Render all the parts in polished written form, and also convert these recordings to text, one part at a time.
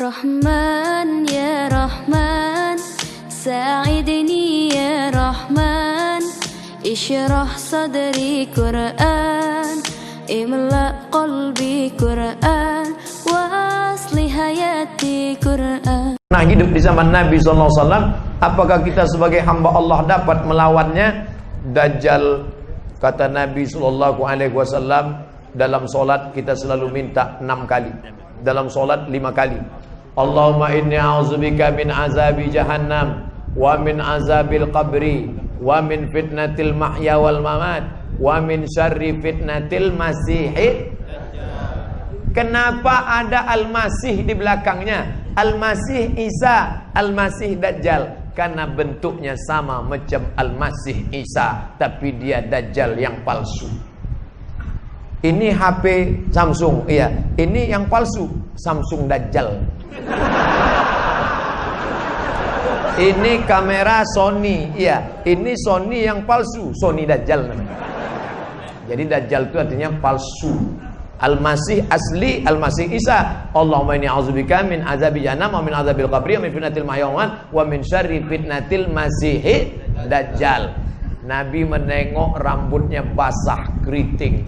Rahman ya Rahman, sa'idni ya Rahman, ishrah sadri Quran, imla qalbi Quran, wa asli hayati Quran. Nah, hidup di zaman Nabi SAW, apakah kita sebagai hamba Allah dapat melawannya? Dajjal, kata Nabi SAW, dalam solat kita selalu minta 6 kali, dalam solat 5 kali. Allahumma inni a'udzubika min azabi jahannam, wa min azabil qabri, wa min fitnatil mahya wal mamat, wa min syarri fitnatil masihid. Kenapa ada Al-Masih di belakangnya? Al-Masih Isa, Al-Masih Dajjal. Karena bentuknya sama macam Al-Masih Isa, tapi dia Dajjal yang palsu. Ini HP Samsung, iya. Ini yang palsu, Samsung Dajjal. Ini kamera Sony, iya. Ini Sony yang palsu, Sony Dajjal namanya. Jadi Dajjal itu artinya palsu. Al-Masih asli, Al-Masih Isa. Allahumma inni a'udzubika min azabi jahannam, wa min azabil qabri, wa min fitnatil mahya wal mamat, wa min syarri fitnatil masihid dajjal. Nabi menengok rambutnya basah, keriting,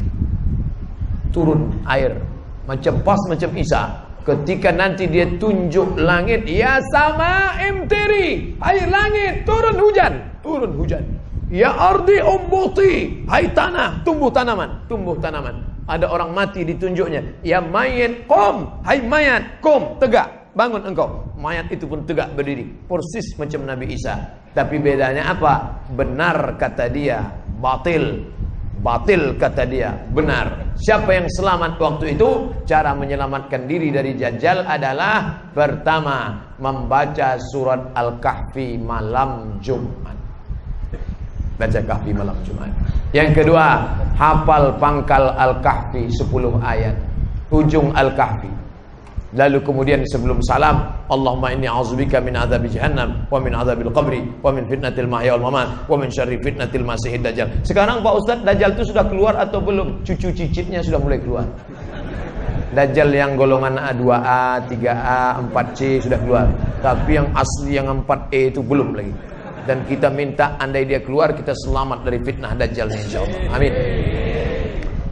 turun air, macam pas macam Isa. Ketika nanti dia tunjuk langit, ya sama imtiri, hai langit turun hujan, turun hujan. Ya ardi umbuti, hai tanah tumbuh tanaman, tumbuh tanaman. Ada orang mati ditunjuknya, ya mayat qum, hai mayat qum, tegak, bangun engkau. Mayat itu pun tegak berdiri, persis macam Nabi Isa. Tapi bedanya apa? Benar kata dia, batil. Batil kata dia, benar. Siapa yang selamat waktu itu? Cara menyelamatkan diri dari Dajjal adalah pertama, membaca surat Al-Kahfi malam Jumat. Baca Kahfi malam Jumat. Yang kedua, hafal pangkal Al-Kahfi 10 ayat, ujung Al-Kahfi. Lalu kemudian sebelum salam, Allahumma inni a'udzubika min adzabi jahannam, wa min adzabil qabri, wa min fitnatil mahya wal mamat, wa min syarri fitnatil masihid dajjal. Sekarang Pak Ustadz, Dajjal itu sudah keluar atau belum? Cucu cicitnya sudah mulai keluar. Dajjal yang golongan A2A, 3A, 4C sudah keluar. Tapi yang asli yang 4E itu belum lagi. Dan kita minta andai dia keluar, kita selamat dari fitnah Dajjal insyaallah. Amin.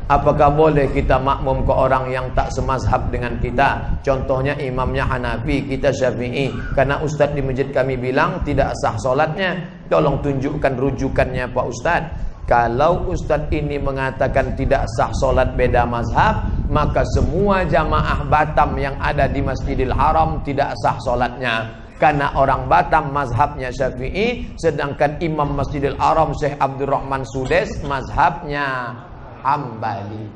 Apakah boleh kita makmum ke orang yang tak semazhab dengan kita? Contohnya imamnya Hanafi, kita Syafi'i. Karena ustadz di masjid kami bilang tidak sah solatnya. Tolong tunjukkan rujukannya Pak Ustadz. Kalau ustadz ini mengatakan tidak sah solat beda mazhab, maka semua jamaah Batam yang ada di Masjidil Haram tidak sah solatnya. Karena orang Batam mazhabnya Syafi'i, sedangkan imam Masjidil Haram Syekh Abdurrahman Sudes mazhabnya Hambali.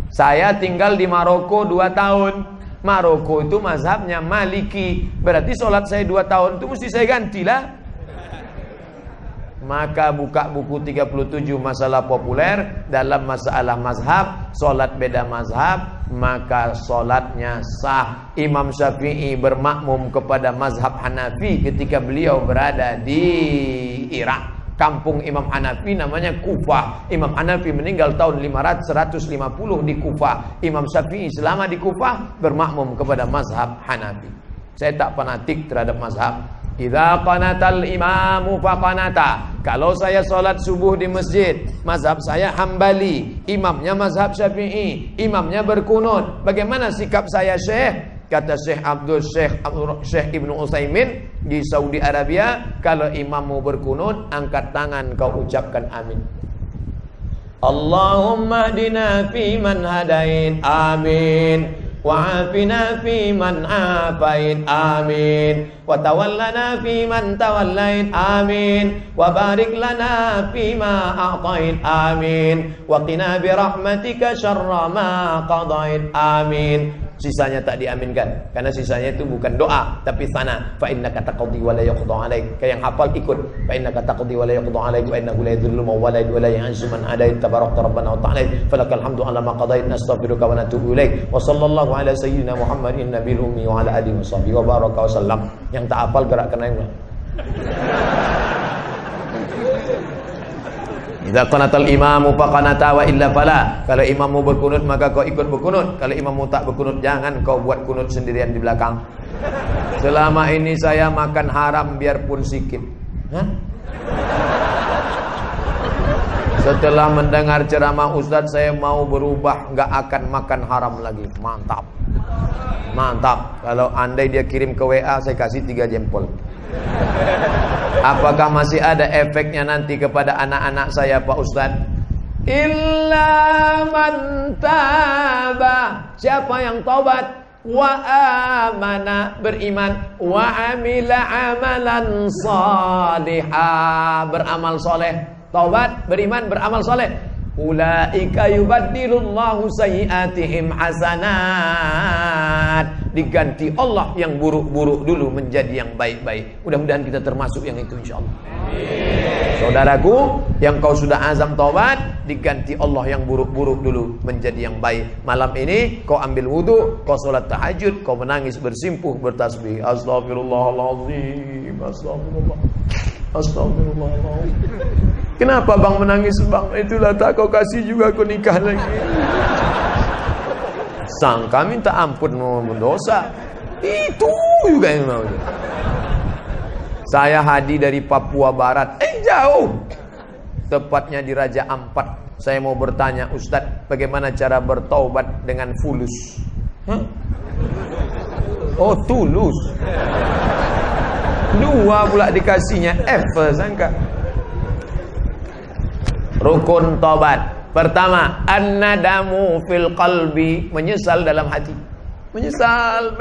Saya tinggal di Maroko 2 tahun. Maroko itu mazhabnya Maliki. Berarti sholat saya 2 tahun itu mesti saya gantilah. Maka buka buku 37 masalah populer dalam masalah mazhab, sholat beda mazhab, maka sholatnya sah. Imam Syafi'i bermakmum kepada mazhab Hanafi ketika beliau berada di Irak. Kampung Imam Hanafi namanya Kufah. Imam Hanafi meninggal tahun 150 di Kufah. Imam Syafi'i selama di Kufah bermakmum kepada mazhab Hanafi. Saya tak fanatik terhadap mazhab. Idza qanatal imamu faqanata. Kalau saya sholat subuh di masjid, mazhab saya Hambali, imamnya mazhab Syafi'i, imamnya berkunut. Bagaimana sikap saya, Syekh? Kata Syekh Ibnu Utsaimin di Saudi Arabia, kalau imammu berkunut, angkat tangan kau ucapkan amin. Allahumma hdina fi man hadait, amin. Wa'afina fi man afait, amin. Wa tawallana fi man tawallait, amin. Wa barik lana fi ma a'tait, amin. Wa qina bi rahmatika syarra ma qadait, amin. Sisanya tak diaminkan, karena sisanya itu bukan doa tapi sana. Fa innaka taqdi wa la yuqda 'alaik. Kayak yang hafal ikut. Fa innaka taqdi wa la yuqda 'alaik wa innahu la yadhillu man walait wa la yu'izzu man adait. Tabarakta rabbana wa ta'ala. Falakal hamdu 'ala ma qadait. Nastaghfiruka wa natubu ilaik. Wa sallallahu ala sayyidina Muhammadin nabiyil ummi wa ala alihi washabihi wa baraka wa sallam. Yang tak hafal gerakkan aja. Idza qanatal imamu faqanata wa illa fala. Kalau imammu berkunut maka kau ikut berkunut. Kalau imammu tak berkunut jangan kau buat kunut sendirian di belakang. Selama ini saya makan haram biarpun sikit. Hah? Setelah mendengar ceramah Ustadz saya mau berubah, nggak akan makan haram lagi. Mantap. Mantap. Kalau andai dia kirim ke WA saya kasih 3 jempol. Apakah masih ada efeknya nanti kepada anak-anak saya Pak Ustadz? Illa man taba. Siapa yang taubat? Wa amana, beriman, wa amila amalan salihah, beramal soleh. Taubat, beriman, beramal soleh. Ulaika yubaddilullahu sayyiatihim hasanat. Diganti Allah yang buruk-buruk dulu menjadi yang baik-baik. Mudah-mudahan kita termasuk yang itu insyaallah. Saudaraku, yang kau sudah azam taubat, diganti Allah yang buruk-buruk dulu menjadi yang baik. Malam ini kau ambil wudu, kau salat tahajud, kau menangis bersimpuh bertasbih. Astagfirullahalazim, astagfirullah. Astagfirullahalazim. Kenapa bang menangis bang? Itulah tak kau kasih juga aku nikah lagi. Sangka minta ampun mau mendosa. Itu juga yang mau. Saya Hadi dari Papua Barat. Jauh. Tepatnya di Raja Ampat. Saya mau bertanya Ustadz, bagaimana cara bertaubat dengan fulus? Hah? Oh tulus. 2 pula dikasihnya F sangka. Rukun taubat. Pertama, an-nadamu fil qalbi, menyesal dalam hati. Menyesal.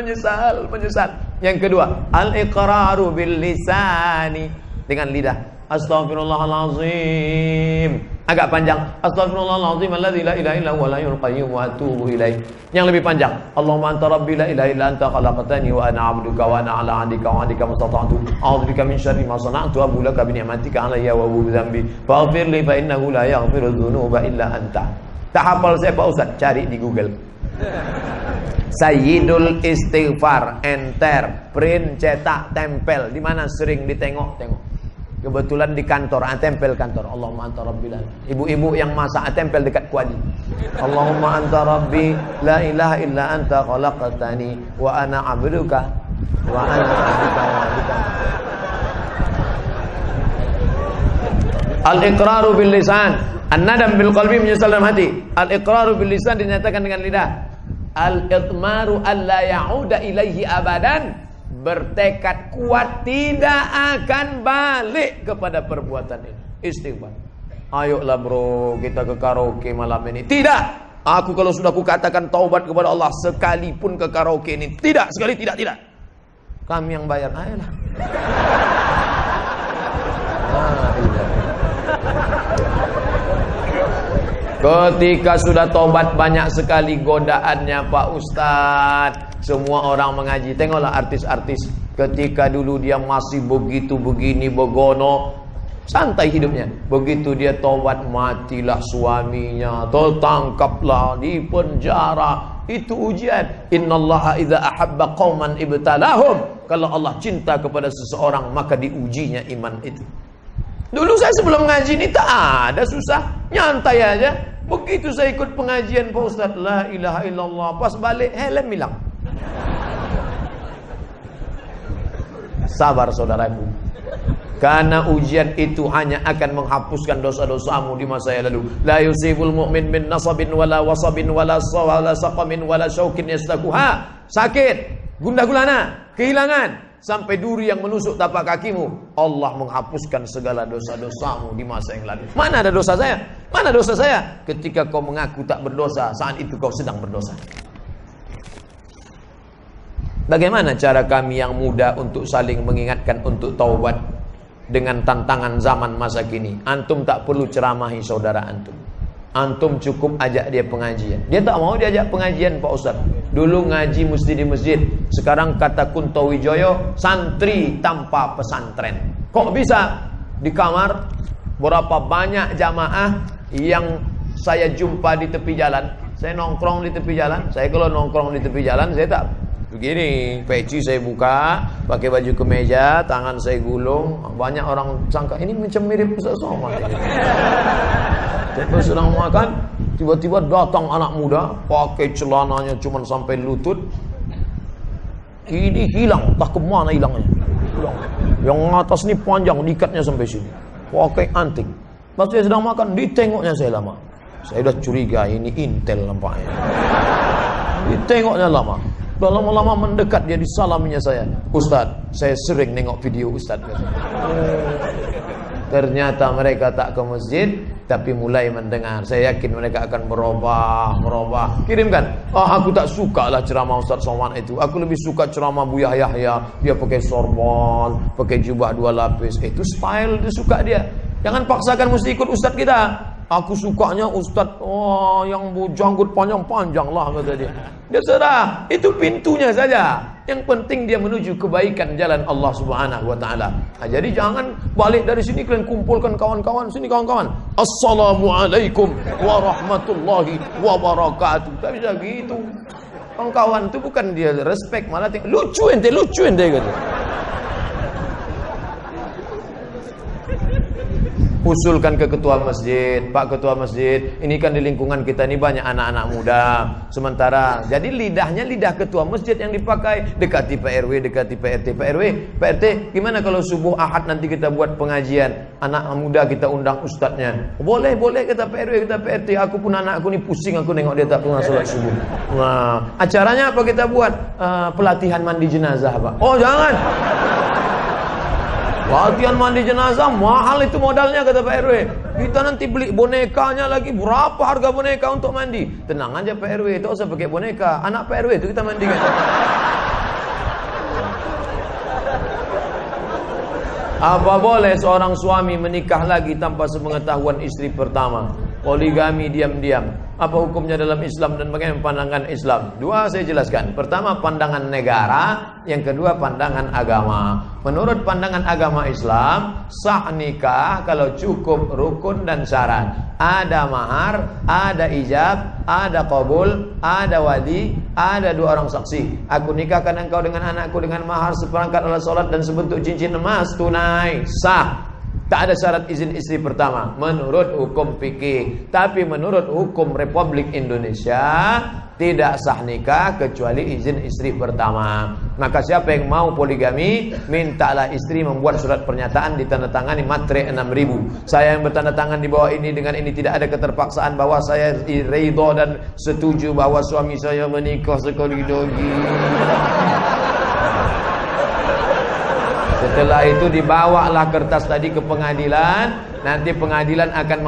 Yang kedua, al-iqraru bil lisani, dengan lidah. Astaghfirullahalazim. Agak panjang. Astaghfirullahalazim alladzi la ilaha illa huwal hayyul qayyum wa atubu ilaih. Yang lebih panjang. Allahumma anta rabbi la ilaha illa anta khalaqtani wa ana 'abduka wa ana 'ala 'ahdika wa 'adika mastata'tu. A'udzubika min syarri ma sana'tu wa laka bi ni'matika 'alayya wa bi dzambi. Faghfir li fa innahu la yaghfiru dzunuba illa anta. Tak hafal saya Pak Ustaz, cari di Google. Sayyidul Istighfar, enter, print, cetak, tempel. Di mana sering ditengok-tengok. Kebetulan di kantor, tempel kantor. Allahumma anta rabbi la. Ibu-ibu yang masak tempel dekat kuali. Allahumma anta rabbi la ilaha illa anta khalaqtani wa ana 'abduka wa ana 'abduka wa 'abduka. Al-iqraru bil lisan, an-nadam bil qalbi, menyesal dalam hati. Al-iqraru bil lisan dinyatakan dengan lidah. Al-itmaru alla ya'uda ilaihi abadan, bertekad kuat tidak akan balik kepada perbuatan ini. Istighfar. Ayolah bro, kita ke karaoke malam ini. Tidak. Aku kalau sudah kukatakan taubat kepada Allah, sekalipun ke karaoke ini, tidak, sekali tidak. Kami yang bayar. Ayolah. Ketika sudah taubat, banyak sekali godaannya Pak Ustadz. Semua orang mengaji. Tengoklah artis-artis. Ketika dulu dia masih begitu begini begono, santai hidupnya. Begitu dia taubat, matilah suaminya, tertangkaplah, di penjara. Itu ujian. Innallaha idza ahabba qauman ibtalahum. Kalau Allah cinta kepada seseorang, maka diujinya iman itu. Dulu saya sebelum ngaji ini tak ada susah, nyantai aja. Begitu saya ikut pengajian Pak Ustaz, la ilaha illallah, pas balik helm hilang. Sabar saudaraku, karena ujian itu hanya akan menghapuskan dosa-dosamu di masa yang lalu. La yusibul mu'min min nasabin wala wasabin wala saqamin wala syaukin yastakuha. Sakit, gundah gulana, kehilangan, sampai duri yang menusuk tapak kakimu. Allah menghapuskan segala dosa-dosamu di masa yang lalu. Mana ada dosa saya? Mana dosa saya? Ketika kau mengaku tak berdosa, saat itu kau sedang berdosa. Bagaimana cara kami yang muda untuk saling mengingatkan untuk taubat dengan tantangan zaman masa kini? Antum tak perlu ceramahi saudara antum. Antum cukup ajak dia pengajian. Dia tak mau diajak pengajian Pak Ustaz. Dulu ngaji mesti di masjid. Sekarang kata Kunto Wijoyo, santri tanpa pesantren. Kok bisa? Di kamar, berapa banyak jamaah yang saya jumpa di tepi jalan. Saya nongkrong di tepi jalan. Saya kalau nongkrong di tepi jalan, saya tak Begini, peci saya buka, pakai baju kemeja, tangan saya gulung. Banyak orang sangka ini macam mirip Ustaz Somad. Tiba sedang makan, tiba-tiba datang anak muda, pakai celananya cuma sampai lutut. Ini hilang, tak kemana hilangnya. Hilang. Yang atas ni panjang, ikatnya sampai sini. Pakai anting. Pas saya sedang makan, ditengoknya saya lama. Saya udah curiga ini intel nampaknya. Ditengoknya lama. Udah lama-lama mendekat dia disalaminya saya. Ustaz, saya sering nengok video Ustaz. Ternyata mereka tak ke masjid, tapi mulai mendengar. Saya yakin mereka akan merubah. Kirimkan. Aku tak suka lah ceramah Ustaz Somad itu. Aku lebih suka ceramah Buya Yahya. Dia pakai sorban, pakai jubah 2 lapis. Itu style dia suka dia. Jangan paksakan mesti ikut Ustaz kita. Aku sukanya Ustaz yang janggut panjang-panjang lah, kata dia. Dia serah, itu pintunya saja. Yang penting dia menuju kebaikan jalan Allah Subhanahu wa taala. Nah, jadi jangan balik dari sini kalian kumpulkan kawan-kawan. Sini kawan-kawan. Assalamualaikum warahmatullahi wabarakatuh. Tak bisa gitu. Kawan-kawan itu bukan dia respect, malah lucu ente gitu. Usulkan ke ketua masjid, Pak Ketua Masjid, ini kan di lingkungan kita ini banyak anak-anak muda. Sementara, jadi lidahnya lidah ketua masjid yang dipakai. Dekati Pak RW, dekati Pak RT. Pak RW, Pak RT, gimana kalau subuh Ahad nanti kita buat pengajian? Anak muda kita undang ustadznya. Boleh kata Pak RW, kata Pak RT. Aku pun anakku ni pusing, aku nengok dia tak pernah sholat subuh. Nah, acaranya apa kita buat? Pelatihan mandi jenazah, Pak. Oh, jangan. Latihan mandi jenazah mahal itu modalnya, kata Pak RW. Kita nanti beli bonekanya lagi. Berapa harga boneka untuk mandi? Tenang aja Pak RW, itu usah pakai boneka. Anak Pak RW itu kita mandikan. Apa boleh seorang suami menikah lagi tanpa sepengetahuan istri pertama? Poligami diam-diam. Apa hukumnya dalam Islam dan bagaimana pandangan Islam? Dua saya jelaskan. Pertama pandangan negara, yang kedua pandangan agama. Menurut pandangan agama Islam, sah nikah kalau cukup rukun dan syarat. Ada mahar, ada ijab, ada qabul, ada wali, ada 2 orang saksi. Aku nikahkan engkau dengan anakku dengan mahar seperangkat alat salat dan sebentuk cincin emas tunai. Sah. Tak ada syarat izin istri pertama menurut hukum fikih. Tapi menurut hukum Republik Indonesia tidak sah nikah kecuali izin istri pertama. Maka siapa yang mau poligami, mintalah istri membuat surat pernyataan ditandatangani matre 6.000. Saya yang bertanda tangan di bawah ini, dengan ini tidak ada keterpaksaan bahwa saya ridho dan setuju bahwa suami saya menikah sekali lagi. Setelah itu dibawalah kertas tadi ke pengadilan. Nanti pengadilan akan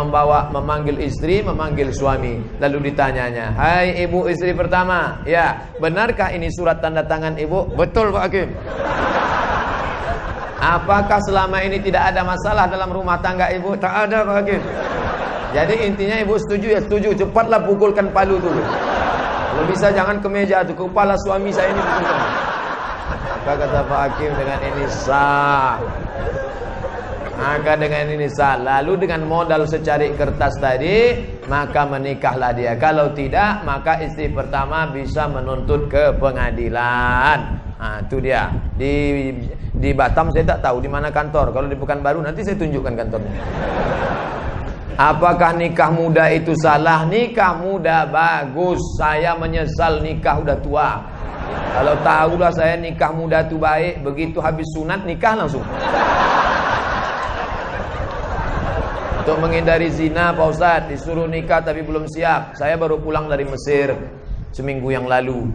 memanggil istri, memanggil suami. Lalu ditanyanya, hai ibu istri pertama, ya benarkah ini surat tanda tangan ibu? Betul Pak Hakim. Apakah selama ini tidak ada masalah dalam rumah tangga ibu? Tak ada Pak Hakim. Jadi intinya ibu setuju ya setuju. Cepatlah pukulkan palu tu. Kalau bisa jangan ke meja tu, kepala suami saya ini pukulkan. Maka kata Pak Hakim, dengan ini sah. Maka dengan ini sah. Lalu dengan modal secari kertas tadi, maka menikahlah dia. Kalau tidak, maka istri pertama bisa menuntut ke pengadilan. Nah, itu dia. Di Batam saya tak tahu di mana kantor. Kalau di Pekanbaru nanti saya tunjukkan kantornya. Apakah nikah muda itu salah? Nikah muda bagus. Saya menyesal nikah udah tua. Kalau tahulah saya nikah muda itu baik, begitu habis sunat nikah langsung. Untuk menghindari zina Pak Ustaz, disuruh nikah tapi belum siap. Saya baru pulang dari Mesir seminggu yang lalu.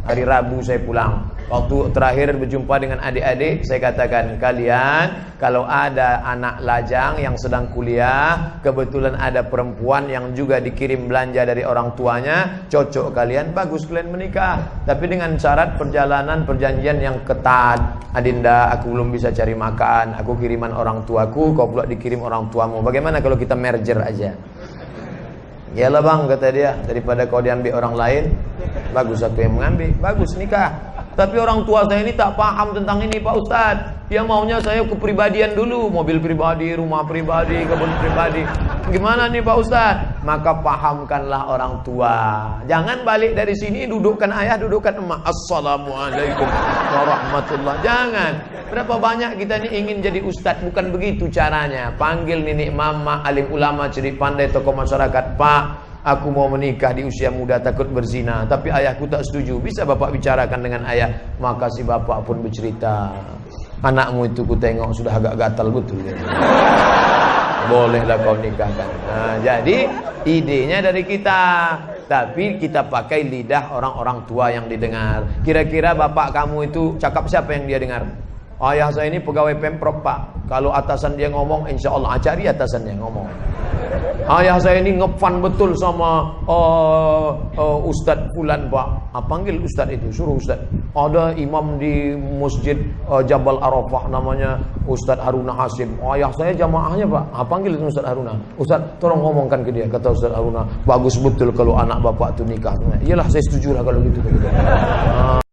Hari Rabu saya pulang. Waktu terakhir berjumpa dengan adik-adik, saya katakan, kalian kalau ada anak lajang yang sedang kuliah, kebetulan ada perempuan yang juga dikirim belanja dari orang tuanya, cocok kalian, bagus kalian menikah. Tapi dengan syarat perjanjian yang ketat. Adinda, aku belum bisa cari makan, aku kiriman orang tuaku, kau pula dikirim orang tuamu. Bagaimana kalau kita merger aja? Yalah bang, kata dia, daripada kau diambil orang lain, bagus aku yang mengambil. Bagus nikah. Tapi orang tua saya ini tak paham tentang ini Pak Ustadz. Dia maunya saya kepribadian dulu, mobil pribadi, rumah pribadi, kebun pribadi. Gimana nih Pak Ustadz? Maka pahamkanlah orang tua. Jangan balik dari sini dudukkan ayah, dudukkan emak. Assalamualaikum warahmatullah. Jangan. Berapa banyak kita ini ingin jadi ustadz, bukan begitu caranya. Panggil nenek mama, alim ulama, cerdik pandai, tokoh masyarakat. Pak, aku mau menikah di usia muda, takut berzina, tapi ayahku tak setuju. Bisa bapak bicarakan dengan ayah? Maka si bapak pun bercerita, anakmu itu ku tengok sudah agak gatal betul. Bolehlah kau nikahkan. Nah, jadi idenya dari kita, tapi kita pakai lidah orang-orang tua yang didengar. Kira-kira bapak kamu itu cakap siapa yang dia dengar? Ayah saya ini pegawai Pemprov Pak. Kalau atasan dia ngomong, insya Allah cari atasannya ngomong. Ayah saya ini ngefan betul sama Ustadz Fulan Pak. Panggil Ustadz itu, suruh Ustadz. Ada imam di masjid Jabal Arafah namanya Ustadz Haruna Hasim. Ayah saya jamaahnya Pak. Panggil Ustadz Haruna. Ustadz tolong ngomongkan ke dia. Kata Ustadz Haruna, bagus betul kalau anak bapak itu nikah. Iyalah saya setuju lah kalau gitu.